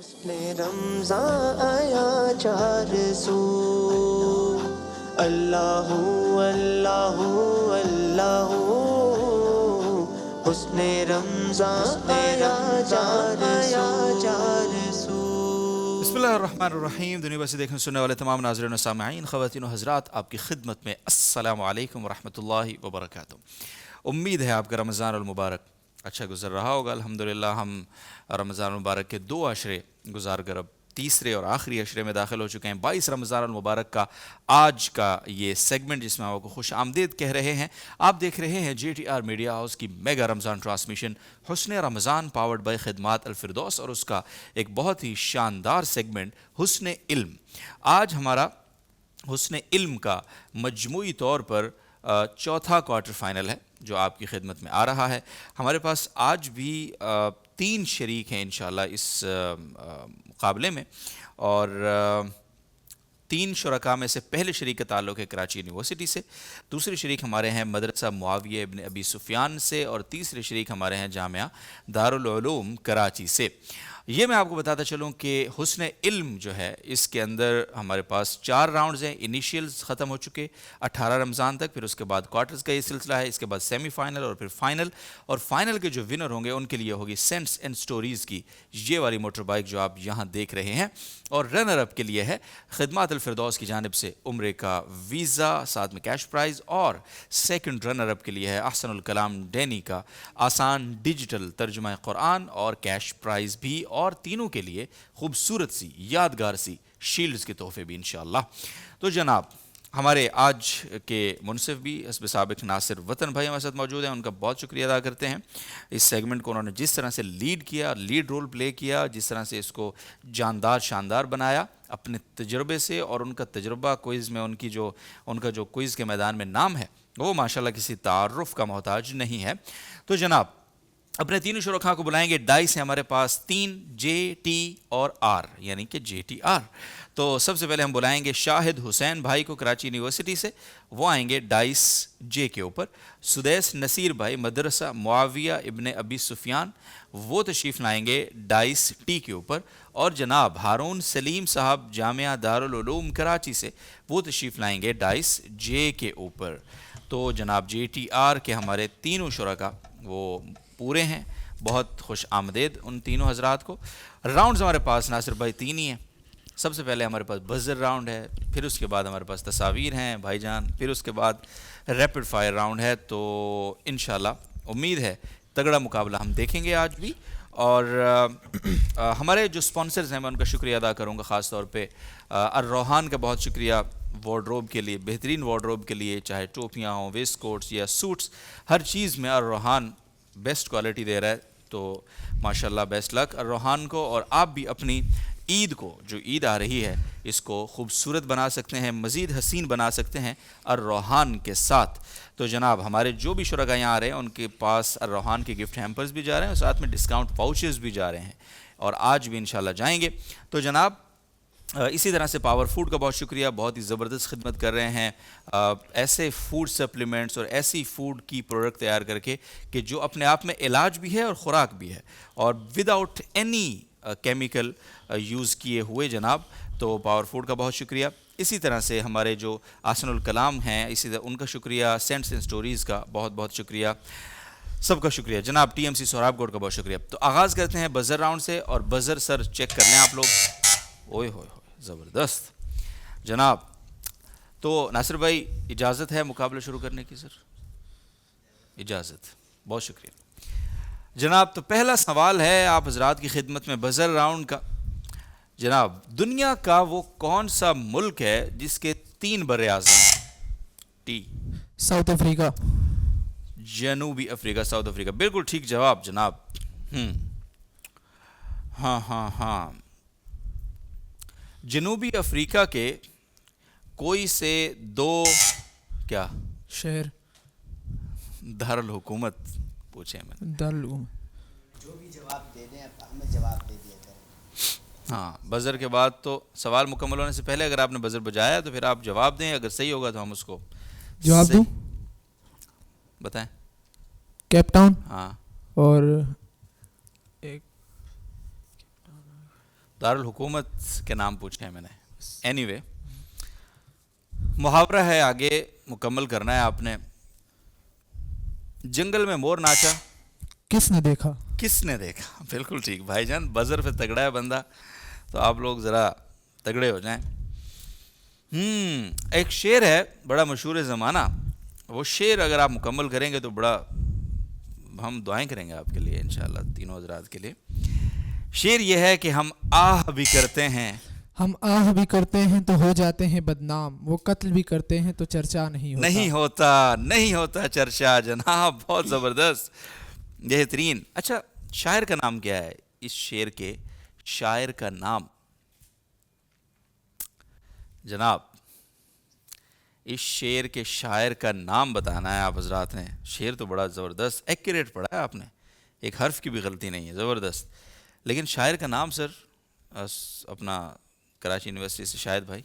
رمضان آیا چار سو اللہ اللہ اللہ حسن رمضان آیا چار سو. بسم اللہ الرحمن الرحیم. دنیا بھر سے دیکھنے سننے والے تمام ناظرین و سامعین، خواتین و حضرات، آپ کی خدمت میں السلام علیکم ورحمۃ اللہ وبرکاتہ. امید ہے آپ کا رمضان المبارک اچھا گزر رہا ہوگا. الحمدللہ ہم رمضان المبارک کے 2 عشرے گزار کر اب تیسرے اور آخری عشرے میں داخل ہو چکے ہیں. 22 رمضان المبارک کا آج کا یہ سیگمنٹ جس میں آپ کو خوش آمدید کہہ رہے ہیں. آپ دیکھ رہے ہیں JTR میڈیا ہاؤس کی میگا رمضان ٹرانسمیشن حسن رمضان پاورڈ بائی خدمات الفردوس، اور اس کا ایک بہت ہی شاندار سیگمنٹ حسن علم. آج ہمارا حسن علم کا مجموعی طور پر چوتھا کوارٹر فائنل ہے جو آپ کی خدمت میں آ رہا ہے. ہمارے پاس آج بھی 3 شریک ہیں انشاءاللہ اس مقابلے میں، اور 3 شرکاء میں سے پہلے شریک کا تعلق ہے کراچی یونیورسٹی سے، دوسرے شریک ہمارے ہیں مدرسہ معاویہ ابن ابی سفیان سے، اور تیسرے شریک ہمارے ہیں جامعہ دارالعلوم کراچی سے. یہ میں آپ کو بتاتا چلوں کہ حسن علم جو ہے اس کے اندر ہمارے پاس 4 راؤنڈز ہیں. انیشیلز ختم ہو چکے 18 رمضان تک، پھر اس کے بعد کوارٹرز کا یہ سلسلہ ہے، اس کے بعد سیمی فائنل اور پھر فائنل. اور فائنل کے جو ونر ہوں گے ان کے لیے ہوگی سینٹس اینڈ سٹوریز کی یہ والی موٹر بائک جو آپ یہاں دیکھ رہے ہیں. اور رنر اپ کے لیے ہے خدمات الفردوس کی جانب سے عمرے کا ویزا ساتھ میں کیش پرائز، اور سیکنڈ رنر اپ کے لیے ہے احسن الکلام ڈینی کا آسان ڈیجیٹل ترجمہ قرآن اور کیش پرائز بھی، اور تینوں کے لیے خوبصورت سی یادگار سی شیلڈز کے تحفے بھی انشاءاللہ. تو جناب ہمارے آج کے منصف بھی حسب سابق ناصر وطن بھائی ہمارے ساتھ موجود ہیں. ان کا بہت شکریہ ادا کرتے ہیں. اس سیگمنٹ کو انہوں نے جس طرح سے لیڈ کیا، لیڈ رول پلے کیا، جس طرح سے اس کو جاندار شاندار بنایا اپنے تجربے سے، اور ان کا تجربہ کوئز میں ان کا جو کوئز کے میدان میں نام ہے وہ ماشاءاللہ کسی تعارف کا محتاج نہیں ہے. تو جناب اپنے تینوں شرکاء کو بلائیں گے. ڈائس ہیں ہمارے پاس 3 JT اور R یعنی کہ JTR. تو سب سے پہلے ہم بلائیں گے شاہد حسین بھائی کو کراچی یونیورسٹی سے، وہ آئیں گے ڈائس J کے اوپر. سدیس نصیر بھائی مدرسہ معاویہ ابن ابی سفیان، وہ تشریف لائیں گے ڈائس T کے اوپر. اور جناب ہارون سلیم صاحب جامعہ دارالعلوم کراچی سے، وہ تشریف لائیں گے ڈائس J کے اوپر. تو جناب JTR کے ہمارے تینوں شرکاء وہ پورے ہیں. بہت خوش آمدید ان تینوں حضرات کو. راؤنڈز ہمارے پاس ناصر بھائی 3 ہی ہیں. سب سے پہلے ہمارے پاس بزر راؤنڈ ہے، پھر اس کے بعد ہمارے پاس تصاویر ہیں بھائی جان، پھر اس کے بعد ریپڈ فائر راؤنڈ ہے. تو انشاءاللہ امید ہے تگڑا مقابلہ ہم دیکھیں گے آج بھی. اور ہمارے جو سپانسرز ہیں میں ان کا شکریہ ادا کروں گا، خاص طور پہ الروحان کا بہت شکریہ وارڈروب کے لیے، بہترین وارڈروب کے لیے، چاہے ٹوپیاں ہوں، ویسٹ کوٹس یا سوٹس، ہر چیز میں الروحان بیسٹ کوالٹی دے رہا ہے. تو ماشاءاللہ بیسٹ لک الروحان کو. اور آپ بھی اپنی عید کو، جو عید آ رہی ہے، اس کو خوبصورت بنا سکتے ہیں، مزید حسین بنا سکتے ہیں الروحان کے ساتھ. تو جناب ہمارے جو بھی شرکاء یہاں آ رہے ہیں ان کے پاس الروحان کے گفٹ ہیمپرز بھی جا رہے ہیں، اور ساتھ میں ڈسکاؤنٹ واؤچرز بھی جا رہے ہیں، اور آج بھی انشاءاللہ جائیں گے. تو جناب اسی طرح سے پاور فوڈ کا بہت شکریہ، بہت ہی زبردست خدمت کر رہے ہیں ایسے فوڈ سپلیمنٹس اور ایسی فوڈ کی پروڈکٹ تیار کر کے کہ جو اپنے آپ میں علاج بھی ہے اور خوراک بھی ہے، اور وداؤٹ اینی کیمیکل یوز کیے ہوئے جناب. تو پاور فوڈ کا بہت شکریہ. اسی طرح سے ہمارے جو احسن الکلام ہیں، اسی طرح ان کا شکریہ. سینٹس اینڈ سٹوریز کا بہت بہت شکریہ، سب کا شکریہ. جناب TMC سہراب گوڑ کا بہت شکریہ. تو آغاز کرتے ہیں بزر راؤنڈ سے، اور بزر سر چیک کر لیں آپ لوگ. اوئے ہوئے زبردست جناب. تو ناصر بھائی اجازت ہے مقابلہ شروع کرنے کی؟ سر اجازت، بہت شکریہ جناب. تو پہلا سوال ہے آپ حضرات کی خدمت میں بزر راؤنڈ کا. جناب دنیا کا وہ کون سا ملک ہے جس کے 3 بر اعظم؟ T South Africa. جنوبی افریقہ، ساؤتھ افریقہ، بالکل ٹھیک جواب جناب. ہاں جنوبی افریقہ کے کوئی سے 2 کیا شہر دارالحکومت پوچھے میں نے. دارالعلوم. جو بھی جواب دے دیں ہمیں جواب دے دیا کریں. ہاں بزر کے بعد تو سوال مکمل ہونے سے پہلے اگر آپ نے بزر بجایا تو پھر آپ جواب دیں، اگر صحیح ہوگا تو ہم اس کو جواب دوں. بتائیں. Cape Town. ہاں اور ایک دارالحکومت کے نام پوچھے ہیں میں نے. اینی وے محاورہ ہے, آگے مکمل کرنا ہے آپ نے. جنگل میں مور ناچا, کس نے دیکھا؟ کس نے دیکھا؟ بالکل ٹھیک بھائی جان, بزر پہ تگڑا ہے بندہ, تو آپ لوگ ذرا تگڑے ہو جائیں. ایک شعر ہے بڑا مشہور زمانہ, وہ شعر اگر آپ مکمل کریں گے تو بڑا ہم دعائیں کریں گے آپ کے لیے انشاءاللہ, تینوں حضرات کے لیے. شعر یہ ہے کہ ہم آہ بھی کرتے ہیں, ہم آہ بھی کرتے ہیں تو ہو جاتے ہیں بدنام، وہ قتل بھی کرتے ہیں تو چرچا نہیں ہوتا. نہیں ہوتا چرچا جناب. بہت زبردست, بہترین. اچھا, شاعر کا نام کیا ہے؟ اس شعر کے شاعر کا نام جناب, اس شعر کے شاعر کا نام بتانا ہے آپ حضرات نے. شعر تو بڑا زبردست ایکوریٹ پڑھا ہے آپ نے, ایک حرف کی بھی غلطی نہیں ہے, زبردست. لیکن شاعر کا نام سر اپنا کراچی یونیورسٹی سے شاہد بھائی,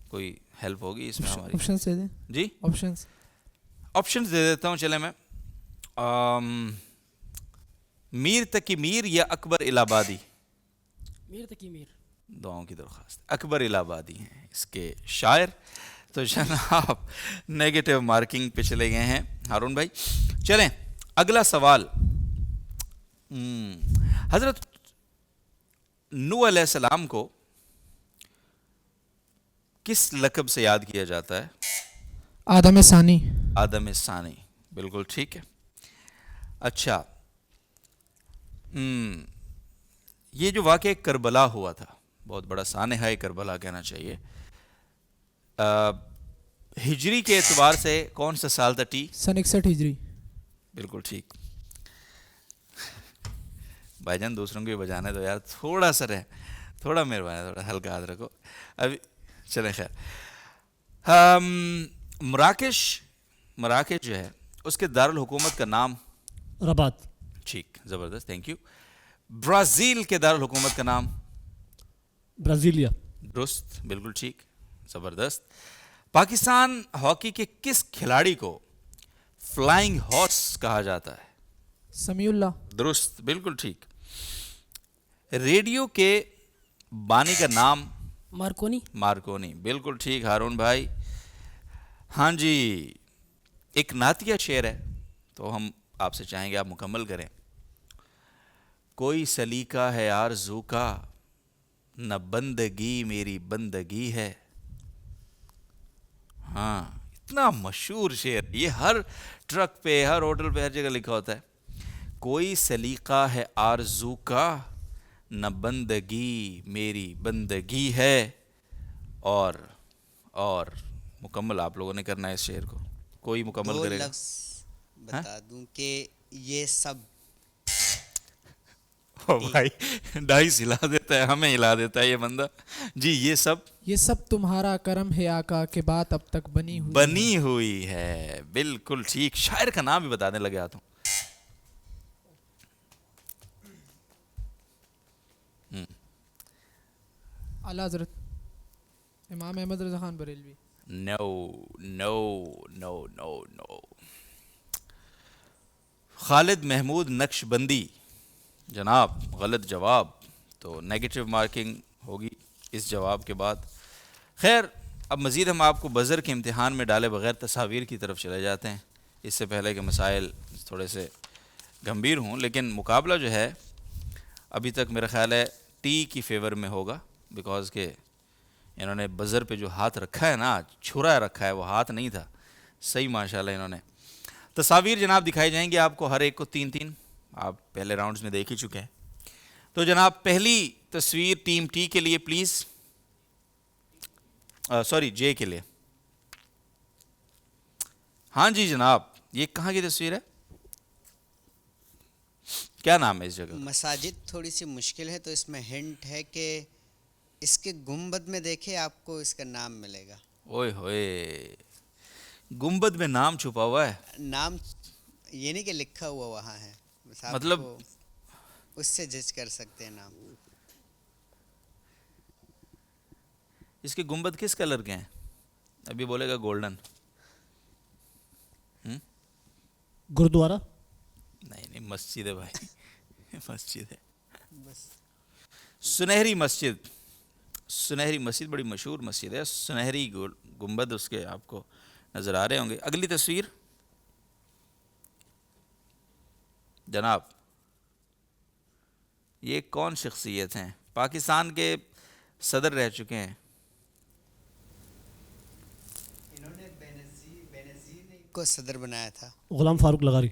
کوئی ہیلپ ہوگی اس میں ہماری؟ آپشنز دے دیں. جی آپشنز دے دیتا ہوں. چلے میں میر تقی میر یا اکبر الہ آبادی؟ میر تقی میر. دعاؤں کی درخواست. اکبر الہ آبادی ہیں اس کے شاعر. تو جناب نیگیٹو مارکنگ پہ چلے گئے ہیں ہارون بھائی. چلیں اگلا سوال. حضرت نوح علیہ السلام کو کس لقب سے یاد کیا جاتا ہے؟ آدم ثانی. آدم ثانی, بالکل ٹھیک ہے. اچھا, یہ جو واقعہ کربلا ہوا تھا, بہت بڑا سانحہ کربلا کہنا چاہیے, ہجری کے اعتبار سے کون سا سال تھا؟ ٹی سن 61 ہجری. بالکل ٹھیک. بھائی جان دوسروں کو بھی بجانے دو یار, تھوڑا سا رہے, تھوڑا مہربانی, تھوڑا ہلکا ہاتھ رکھو. ابھی چلیں خیر. مراکش جو ہے اس کے دارالحکومت کا نام؟ رباط. ٹھیک, زبردست, تھینک یو. برازیل کے دارالحکومت کا نام؟ برازیلیا. درست, بالکل ٹھیک, زبردست. پاکستان ہاکی کے کس کھلاڑی کو فلائنگ ہارس کہا جاتا ہے؟ سمیع اللہ. درست, بالکل ٹھیک. ریڈیو کے بانی کا نام؟ مارکونی, بالکل ٹھیک ہارون بھائی. ہاں جی, ایک نعتیہ شعر ہے تو ہم آپ سے چاہیں گے آپ مکمل کریں. کوئی سلیقہ ہے آرزو کا, نہ بندگی میری بندگی ہے. ہاں, اتنا مشہور شعر, یہ ہر ٹرک پہ, ہر ہوٹل پہ, ہر جگہ لکھا ہوتا ہے. کوئی سلیقہ ہے آرزو کا, نہ بندگی میری بندگی ہے. اور مکمل آپ لوگوں نے کرنا ہے اس شعر کو, کوئی مکمل دو کرے گا؟ لفظ بتا دوں کہ یہ سب. بھائی ڈائس ہلا دیتا ہے, ہمیں ہلا دیتا ہے یہ بندہ. جی, یہ سب تمہارا کرم ہے آقا کہ بات اب تک بنی ہوئی ہے. بالکل ٹھیک. شاعر کا نام بھی بتانے لگے آتا ہوں. اعلیٰ حضرت امام احمد رضا خان بریلوی. نو. خالد محمود نقش بندی. جناب غلط جواب, تو نیگیٹو مارکنگ ہوگی اس جواب کے بعد. خیر, اب مزید ہم آپ کو بزر کے امتحان میں ڈالے بغیر تصاویر کی طرف چلے جاتے ہیں, اس سے پہلے کہ مسائل تھوڑے سے گمبھیر ہوں. لیکن مقابلہ جو ہے ابھی تک میرا خیال ہے ٹی کی فیور میں ہوگا, بیکاز کہ انہوں نے بزر پہ جو ہاتھ رکھا ہے نا, چھرا رکھا ہے, وہ ہاتھ نہیں تھا صحیح ماشاءاللہ. انہوں نے تصاویر جناب دکھائی جائیں گی آپ کو, ہر ایک کو 3-3, آپ پہلے راؤنڈز میں دیکھ ہی چکے ہیں. تو جناب پہلی تصویر ٹیم ٹی کے لیے پلیز, سوری جے کے لیے. ہاں جی جناب, یہ کہاں کی تصویر ہے؟ کیا نام ہے اس جگہ؟ مساجد تھوڑی سی مشکل ہے تو اس میں ہنٹ ہے کہ اس کے گنبد میں دیکھے آپ کو اس کا نام ملے گا. اوئے ہوئے, گنبد میں نام چھپا ہوا ہے؟ نام یہ نہیں کہ لکھا ہوا وہاں ہے, مطلب اس سے جج کر سکتے ہیں نام. اس کے گنبد کس کلر کے ہیں؟ ابھی بولے گا گولڈن. گردوارا. نہیں, مسجد ہے بھائی, مسجد ہے. بس سنہری مسجد، سنہری مسجد بڑی مشہور مسجد ہے، سنہری گنبد اس کے آپ کو نظر آ رہے ہوں گے۔ اگلی تصویر جناب، یہ کون شخصیت ہیں؟ پاکستان کے صدر رہ چکے ہیں۔ انہوں نے بینظیر نے کو صدر بنایا تھا۔ غلام فاروق لغاری۔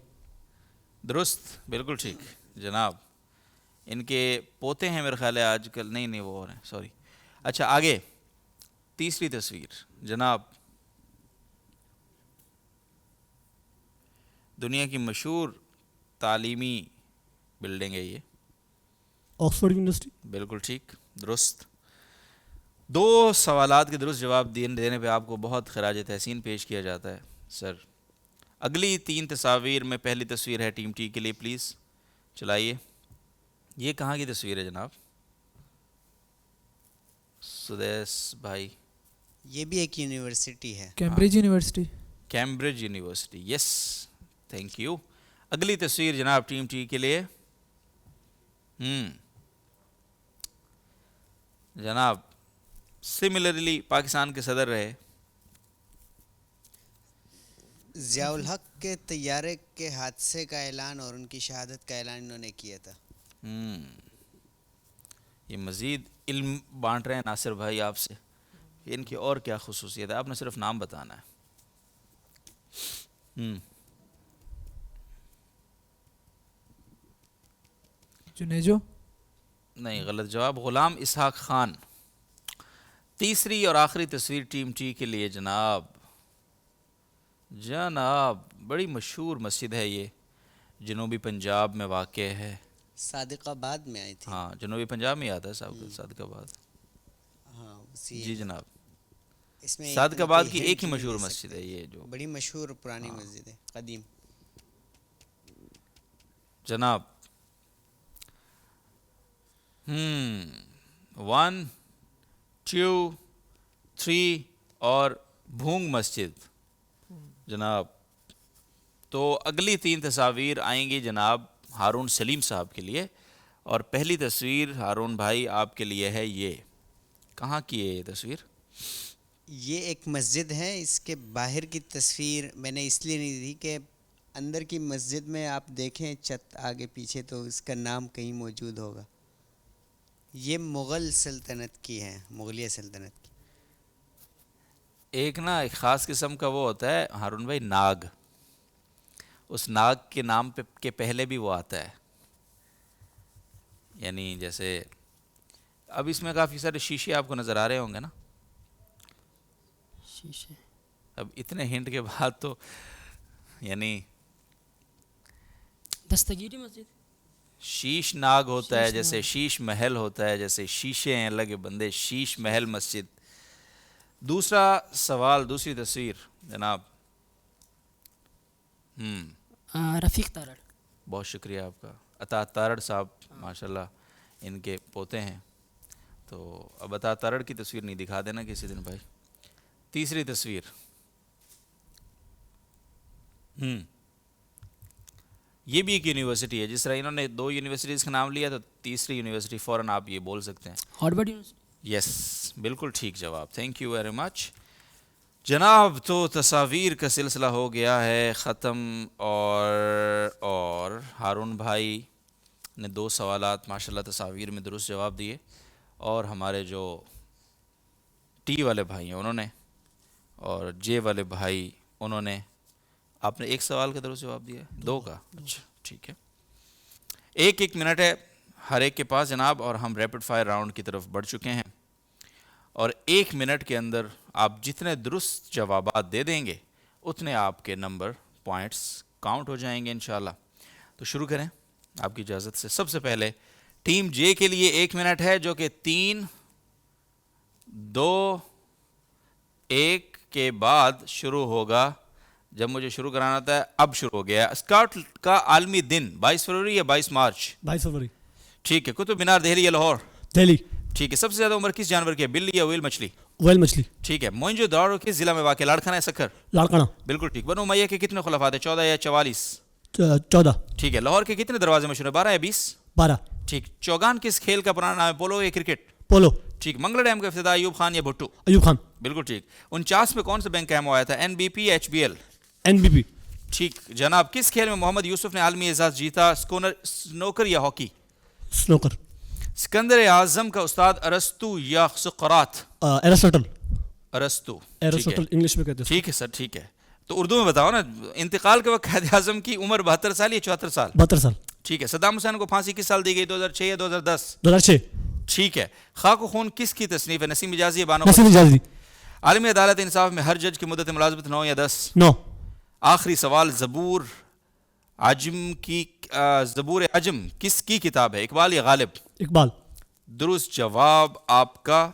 درست، بالکل ٹھیک جناب۔ ان کے پوتے ہیں میرے خیال ہے آج کل، نہیں وہ اور ہیں، سوری۔ اچھا آگے تیسری تصویر جناب، دنیا کی مشہور تعلیمی بلڈنگ ہے یہ، آکسفورڈ یونیورسٹی۔ بالکل ٹھیک، درست۔ 2 سوالات کے درست جواب دینے پہ آپ کو بہت خراج تحسین پیش کیا جاتا ہے سر۔ اگلی 3 تصاویر میں پہلی تصویر ہے ٹیم ٹی کے لیے، پلیز چلائیے۔ یہ کہاں کی تصویر ہے جناب؟ سدیس بھائی، یہ بھی ایک یونیورسٹی ہے، Cambridge university. Cambridge university, yes thank you. اگلی تصویر جناب ٹیم ٹی کے لیے، جناب سملرلی پاکستان کے صدر رہے، ضیاء الحق کے طیارے کے حادثے کا اعلان اور ان کی شہادت کا اعلان انہوں نے کیا تھا۔ یہ مزید علم بانٹ رہے ہیں ناصر بھائی آپ سے کہ ان کی اور کیا خصوصیت ہے، آپ نے صرف نام بتانا ہے۔ جنیجو؟ نہیں، غلط جواب، غلام اسحاق خان۔ تیسری اور آخری تصویر ٹیم ٹی کے لیے جناب، بڑی مشہور مسجد ہے یہ، جنوبی پنجاب میں واقع ہے۔ صادق آباد میں آئی تھی۔ ہاں جنوبی پنجاب میں ہی آتا ہے صادق آباد۔ ہاں جی جناب، اس میں صادق آباد کی کوئی ایک ہی hint مشہور نہیں دے مسجد ہے سکتے۔ یہ جو بڑی مشہور پرانی مسجد ہے، قدیم۔ جناب 1 2 3 اور بھونگ مسجد جناب۔ تو اگلی 3 تصاویر آئیں گی جناب ہارون سلیم صاحب کے لیے، اور پہلی تصویر ہارون بھائی آپ کے لیے ہے یہ۔ کہاں کی ہے یہ تصویر؟ یہ ایک مسجد ہے، اس کے باہر کی تصویر میں نے اس لیے نہیں دی کہ اندر کی مسجد میں آپ دیکھیں چھت آگے پیچھے تو اس کا نام کہیں موجود ہوگا۔ یہ مغل سلطنت کی ہے، مغلیہ سلطنت کی۔ ایک خاص قسم کا وہ ہوتا ہے ہارون بھائی، ناگ، اس ناگ کے نام کے پہلے بھی وہ آتا ہے، یعنی جیسے اب اس میں کافی سارے شیشے آپ کو نظر آ رہے ہوں گے نا، شیشے۔ اب اتنے ہنٹ کے بعد تو یعنی دستگیری مسجد۔ شیش ناگ ہوتا ہے، جیسے شیش محل ہوتا ہے، جیسے شیشے ہیں اللہ کے بندے، شیش محل مسجد۔ دوسرا سوال، دوسری تصویر جناب۔ رفیق تارڑ۔ بہت شکریہ آپ کا، عطا تارڑ صاحب ماشاءاللہ ان کے پوتے ہیں۔ تو اب عطا تارڑ کی تصویر نہیں دکھا دینا کسی دن بھائی۔ تیسری تصویر، یہ بھی ایک یونیورسٹی ہے، جس طرح انہوں نے 2 یونیورسٹیز کا نام لیا تو تیسری یونیورسٹی فوراً آپ یہ بول سکتے ہیں۔ Harvard university. یس بالکل ٹھیک جواب، تھینک یو ویری مچ جناب۔ تو تصاویر کا سلسلہ ہو گیا ہے ختم، اور ہارون بھائی نے 2 سوالات ماشاءاللہ تصاویر میں درست جواب دیے، اور ہمارے جو ٹی والے بھائی ہیں انہوں نے، اور جے والے بھائی انہوں نے، آپ نے 1 سوال کا درست جواب دیا ہے، 2 کا، اچھا ٹھیک ہے۔ 1 منٹ ہے ہر ایک کے پاس جناب، اور ہم ریپڈ فائر راؤنڈ کی طرف بڑھ چکے ہیں، اور 1 منٹ کے اندر آپ جتنے درست جوابات دے دیں گے اتنے آپ کے نمبر پوائنٹس کاؤنٹ ہو جائیں گے انشاءاللہ۔ تو شروع کریں آپ کی اجازت سے۔ سب سے پہلے ٹیم جے کے لیے 1 منٹ ہے، جو کہ 3 2 1 کے بعد شروع ہوگا۔ جب مجھے شروع کرانا تھا اب شروع ہو گیا۔ اسکاؤٹ کا عالمی دن 22 فروری یا 22 مارچ؟ 22 فروری۔ ٹھیک ہے۔ قطب مینار دہلی یا لاہور؟ دہلی۔ ٹھیک ہے۔ سب سے زیادہ عمر کس جانور کی ہے، بلی یا ویل مچھلی؟ ویل مچھلی۔ ٹھیک ہے۔ موئنجو داڑو کس ضلع میں واقع، لاڑکانہ یا سکھر؟ لاڑکانہ۔ بالکل ٹھیک۔ بنو امیہ کے کتنے خلفاء تھے، 14 یا 44؟ 14۔ ٹھیک ہے۔ لاہور کے کتنے دروازے مشہور ہیں، 12 یا 20؟ 12۔ ٹھیک. چوگان کس کھیل کا پرانا نام ہے؟ پولو یا کرکٹ؟ پولو. ٹھیک. منگلا ڈیم کا افتتاح ایوب خان یا بھٹو؟ ایوب خان. بالکل ٹھیک. 49 میں کون سا بینک قائم ہوا تھا؟ N B P H B L? NBP. ٹھیک جناب. کس کھیل میں محمد یوسف نے عالمی اعزاز جیتا؟ سنوکر یا ہاکی؟ سنوکر. سکندر اعظم کا استاد ارسطو یا سقراط؟ ایرسٹل. ارسطو. ایرسٹل انگلش میں کہتے ہیں. ٹھیک ہے سر ٹھیک ہے. تو اردو میں بتاؤ نا. انتقال کے وقت قائد اعظم کی عمر 72 سال یا 74 سال؟ 72 سال. ٹھیک ہے. صدام حسین کو پھانسی کس سال دی گئی؟ 2006 یا 2010؟ 2006. ٹھیک ہے. خاک و خون کس کی تصنیف ہے؟ نسیم حجازی یا بانو؟ نسیم حجازی. عالمی عدالت انصاف میں ہر جج کی مدت ملازمت 9 یا 10؟ 9. آخری سوال. زبور عجم کس کی کتاب ہے؟ اقبال یا غالب؟ اقبال. درست جواب آپ کا.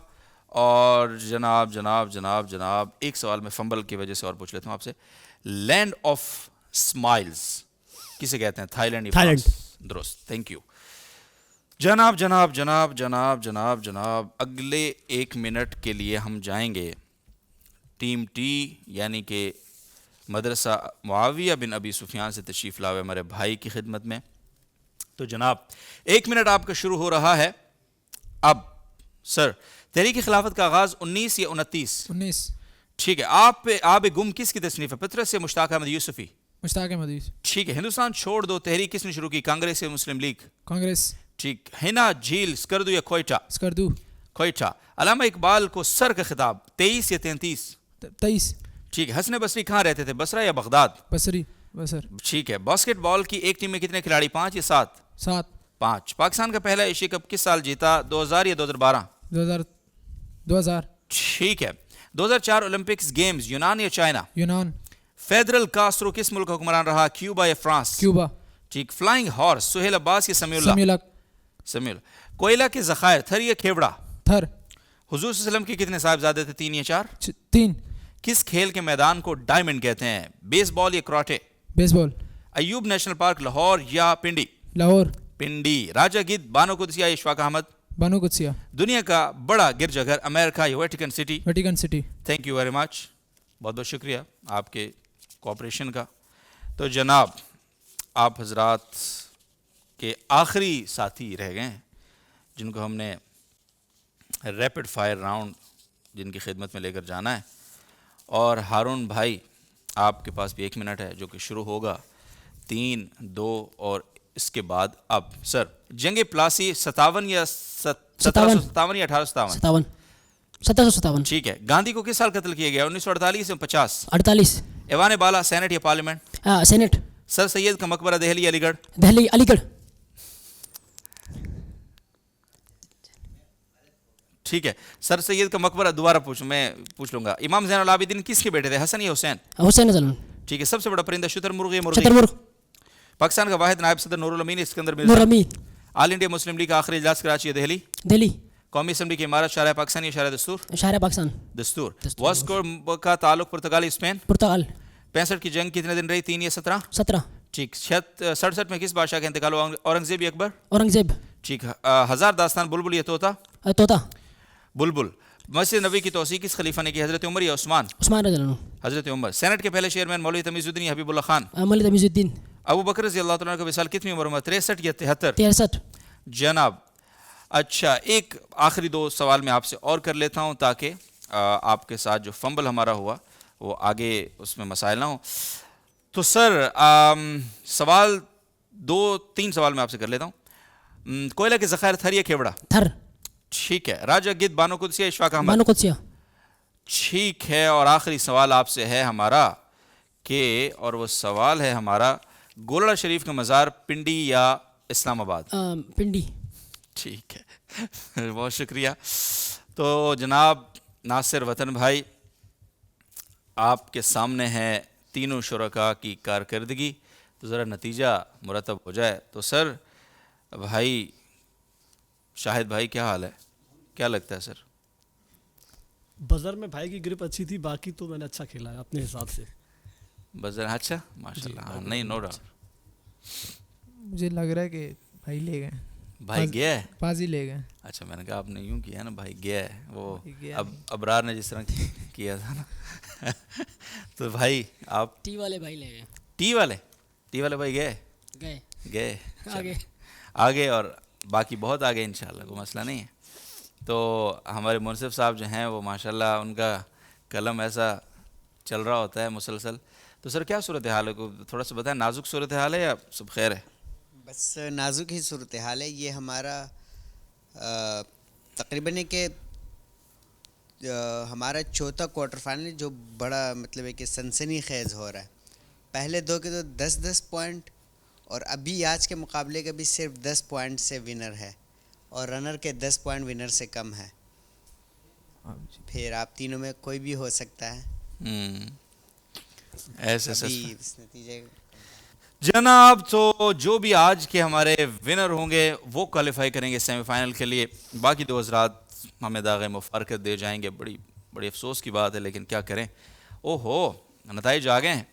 اور جناب ایک سوال میں فمبل کی وجہ سے اور پوچھ لیتا ہوں آپ سے. لینڈ آف اسمائلز کسے کہتے ہیں؟ Thailand. درست. تھینک یو جناب. اگلے 1 منٹ کے لیے ہم جائیں گے ٹیم ٹی یعنی کہ مدرسہ معاویہ بن ابی سفیان سے تشریف لاوے ہمارے بھائی کی خدمت میں. تو جناب 1 منٹ آپ کا شروع ہو رہا ہے اب. سر تحریک خلافت کا آغاز 19 یا 29؟ 19. ٹھیک ہے. آب گم کس کی تصنیف ہے؟ پطرس یا مشتاق احمد یوسفی؟ مشتاق احمد یوسفی. ٹھیک ہے. ہندوستان چھوڑ دو تحریک کس نے شروع کی؟ کانگریس یا مسلم لیگ؟ کانگریس. ٹھیک. ہینا جھیل اسکردو یا کوئٹہ؟ اسکردو. کوئٹہ. علامہ اقبال کو سر کا خطاب 23 یا 33؟ 23. ٹھیک ہے. حسن بصری کہاں رہتے تھے؟ بصرہ یا بغداد؟ بصری. بصر. ٹھیک ہے. باسکٹ بال کی ایک ٹیم میں کتنے کھلاڑی؟ 5 یا 7؟ 7. 5. پاکستان کا پہلا ایشیا کپ کس سال جیتا؟ 2000 یا 2012؟ 2000. ٹھیک ہے. 2004 اولمپکس گیمز یونان یا چائنا؟ یونان. فیدرل کاسٹرو کس ملک کا حکمران رہا؟ کیوبا یا فرانس؟ کیوبا. ٹھیک. فلائنگ ہارس سہیل عباس یا سمیع اللہ؟ سمیع اللہ. کوئلہ کے ذخائر تھر یا کھیوڑا؟ تھر. حضور صلی اللہ علیہ وسلم کے کتنے صاحبزادے تھے؟ 3 یا 4؟ 3. کس کھیل کے میدان کو ڈائمنڈ کہتے ہیں؟ بیس بال یا کراٹے؟ بیس بال. ایوب نیشنل پارک لاہور یا پنڈی؟ لاہور. پنڈی. راجہ گید بانو قدسیہ یا اشفاق احمد؟ بانو قدسیہ. دنیا کا بڑا گرجا گھر امریکہ یا Vatican city? Vatican city. Thank you very much. بہت بہت شکریہ آپ کے کوآپریشن کا. تو جناب آپ حضرات کے آخری ساتھی رہ گئے ہیں جن کو ہم نے ریپڈ فائر راؤنڈ جن کی خدمت میں لے کر جانا ہے. اور ہارون بھائی آپ کے پاس بھی 1 منٹ ہے جو کہ شروع ہوگا 3, 2 اور اس کے بعد اب. سر جنگ پلاسی 57 یا 1757 یا 1857؟ 1757. ٹھیک ہے. گاندھی کو کس سال قتل کیا گیا؟ 1948 یا 50؟ 48. ایوان بالا سینٹ یا پارلیمنٹ؟ سینٹ. سر سید کا مقبرہ دہلی یا علی گڑھ؟ دہلی. علی گڑھ. ٹھیک ہے. سر سید کا مقبرہ دوبارہ میں پوچھ لوں گا. امام زین العابدین کس کے بیٹے تھے؟ حسن یا حسین؟ حسین زلم. ٹھیک ہے. سب سے بڑا پرندہ شتر مرغ یا مرغی؟ شتر مرغ. پاکستان کا واحد نائب صدر نور الامین اسکندر نور مرزا؟ امین. آل انڈیا مسلم لیگ کا آخری اجلاس کراچی یا دہلی؟ دہلی. قومی اسمبلی کی عمارت شارع پاکستان یا شارع دستور؟ شارع پاکستان. دستور. واسکو کا تعلق پرتگال اسپین؟ پرتگال. 65 کی جنگ کتنے دن رہی؟ 3 یا 17؟ 17. ٹھیک. 67 میں کس بادشاہ کا انتقال ہوا؟ اورنگزیب یا اکبر؟ اورنگزیب. ٹھیک. 1000 داستان بلبل یا طوطا؟ طوطا. بلبل. مسجد نبوی کی توسیع کس خلیفہ نے کی؟ حضرت عمر یا عثمان؟ عثمان رضی اللہ عنہ. حضرت عمر. سینٹ کے پہلے چیئرمین مولوی تمیز الدین یا حبیب اللہ خان؟ مولوی تمیز الدین. ابو بکر رضی اللہ تعالیٰ کا وصال کتنی عمر میں؟ 63 یا 73؟ 63. جناب اچھا ایک آخری 2 سوال میں آپ سے اور کر لیتا ہوں تاکہ آپ کے ساتھ جو فمبل ہمارا ہوا وہ آگے اس میں مسائل نہ ہوں. تو سر سوال 2-3 سوال میں آپ سے کر لیتا ہوں. کوئلہ کے ذخائر تھر یا کھیوڑا؟ تھر. ٹھیک ہے. راجہ گید بانو قدسیہ اشفاق احمد؟ بانو قدسیہ. ٹھیک ہے. اور آخری سوال آپ سے ہے ہمارا کہ اور وہ سوال ہے ہمارا گولڑا شریف کا مزار پنڈی یا اسلام آباد؟ پنڈی. ٹھیک ہے. بہت شکریہ. تو جناب ناصر وطن بھائی آپ کے سامنے ہے تینوں شرکاء کی کارکردگی. تو ذرا نتیجہ مرتب ہو جائے. تو سر بھائی شاہد بھائی کیا حال ہے؟ کیا لگتا ہے سر؟ بزر میں بھائی کی گرپ اچھی تھی, باقی تو میں نے اچھا کھیلا ہے اپنے حساب سے. بزر اچھا ماشاء اللہ. نہیں نو ڈاؤٹ. مجھے لگ رہا ہے کہ بھائی لے گئے. بھائی گیا ہے؟ بازی لے گئے. اچھا میں نے کہا آپ نے یوں کیا نا بھائی گیا ہے. وہ گیا اب ابرار نے جس طرح کیا تھا نا. تو بھائی آپ ٹی والے بھائی لے گئے. ٹی والے بھائی گئے گئے گئے آگے. آگے. اور باقی بہت آگے انشاءاللہ، کوئی مسئلہ نہیں ہے. تو ہمارے منصف صاحب جو ہیں وہ ماشاءاللہ ان کا قلم ایسا چل رہا ہوتا ہے مسلسل. تو سر کیا صورتحال ہے، کو تھوڑا سا بتائیں، نازک صورتحال ہے یا سب خیر ہے؟ بس نازک ہی صورتحال ہے. یہ ہمارا تقریباً کہ ہمارا چوتھا کوارٹر فائنل جو بڑا مطلب ہے کہ سنسنی خیز ہو رہا ہے. پہلے دو کے تو 10-10 پوائنٹ، اور ابھی آج کے مقابلے کا بھی صرف 10 پوائنٹ سے ونر ہے، اور رنر کے 10 پوائنٹ ونر سے کم ہے. پھر آپ تینوں میں کوئی بھی ہو سکتا ہے. ایسے ابھی اس نتیجے جناب. تو جو بھی آج کے ہمارے ونر ہوں گے وہ کوالیفائی کریں گے سیمی فائنل کے لیے. باقی دو حضرات ہمیں داغ مفارقت دے جائیں گے. بڑی افسوس کی بات ہے، لیکن کیا کریں. اوہو، نتائج آ گئے ہیں.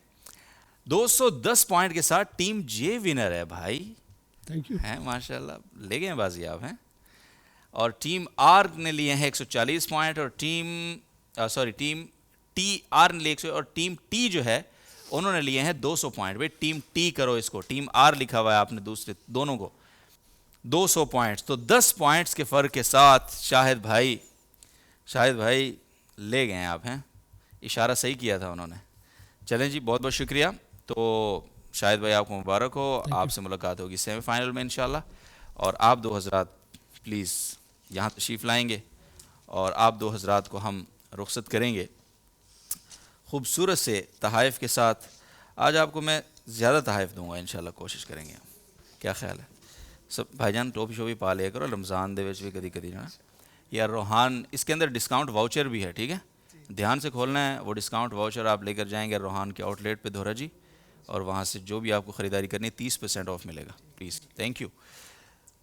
210 پوائنٹ کے ساتھ ٹیم جے ونر ہے بھائی. Thank you. ہیں ماشاءاللہ، لے گئے ہیں بازی آپ ہیں. اور ٹیم آر نے لیے ہیں 140 پوائنٹ، اور ٹیم ٹی آر نے لیے 100، اور ٹیم ٹی جو ہے انہوں نے لیے ہیں 200 پوائنٹ. بھائی ٹیم ٹی کرو اس کو، ٹیم آر لکھا ہوا ہے آپ نے دوسرے دونوں کو. 200 پوائنٹس، تو 10 پوائنٹس کے فرق کے ساتھ شاہد بھائی لے گئے ہیں آپ ہیں. اشارہ صحیح کیا تھا انہوں نے. چلیں جی، بہت بہت شکریہ. تو شاہد بھائی آپ کو مبارک ہو. آپ سے ملاقات ہوگی سیمی فائنل میں انشاءاللہ. اور آپ دو حضرات پلیز یہاں تشریف لائیں گے، اور آپ دو حضرات کو ہم رخصت کریں گے خوبصورت سے تحائف کے ساتھ. آج آپ کو میں زیادہ تحائف دوں گا انشاءاللہ، کوشش کریں گے. کیا خیال ہے سب بھائی جان؟ ٹوپی شوپی پا لیا کرو رمضان دے وچ بھی کدی کدی نا یار. روحان اس کے اندر ڈسکاؤنٹ واؤچر بھی ہے، ٹھیک ہے، دھیان سے کھولنا ہے. وہ ڈسکاؤنٹ واؤچر آپ لے کر جائیں گے روحان کے آؤٹ لیٹ پہ دھورا جی، اور وہاں سے جو بھی آپ کو خریداری کرنی ہے 30% آف ملے گا. پلیز تھینک یو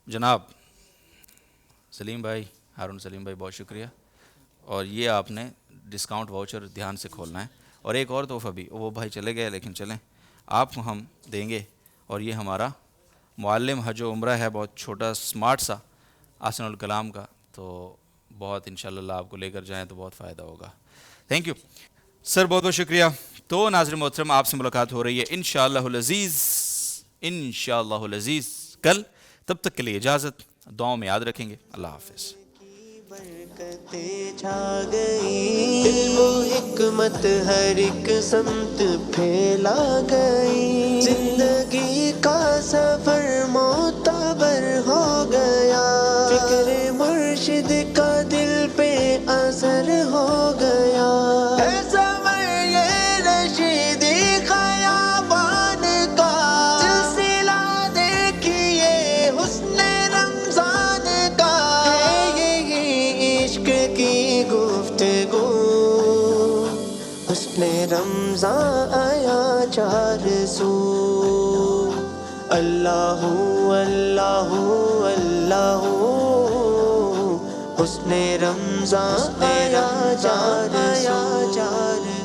جناب. سلیم بھائی، ہارون سلیم بھائی، بہت شکریہ. اور یہ آپ نے ڈسکاؤنٹ واؤچر دھیان سے کھولنا ہے. اور ایک اور تحفہ بھی، وہ بھائی چلے گئے لیکن چلیں، آپ کو ہم دیں گے. اور یہ ہمارا معلم حج و عمرہ ہے، بہت چھوٹا سمارٹ سا آسن الکلام کا. تو بہت انشاءاللہ آپ کو لے کر جائیں تو بہت فائدہ ہوگا. تھینک یو سر، بہت بہت شکریہ. تو ناظرین محترم، آپ سے ملاقات ہو رہی ہے انشاءاللہ العزیز کل. تب تک کے لیے اجازت، دعاؤں میں یاد رکھیں گے. اللہ حافظ. برکتیں چھا گئی، علم و حکمت ہر ایک سمت پھیلا گئی، زندگی کا سفر معتبر ہو گیا، فکر مرشد کا دل پہ اثر ہو گیا. اے سمر یہ رشیدی خیابان کا سلسلہ دیکھیے حسن رمضان کا، عشق کی گفتگو حسن رمضان آیا چار سو. اللہ اللہ اللہ حسن رمضان آیا چار سو.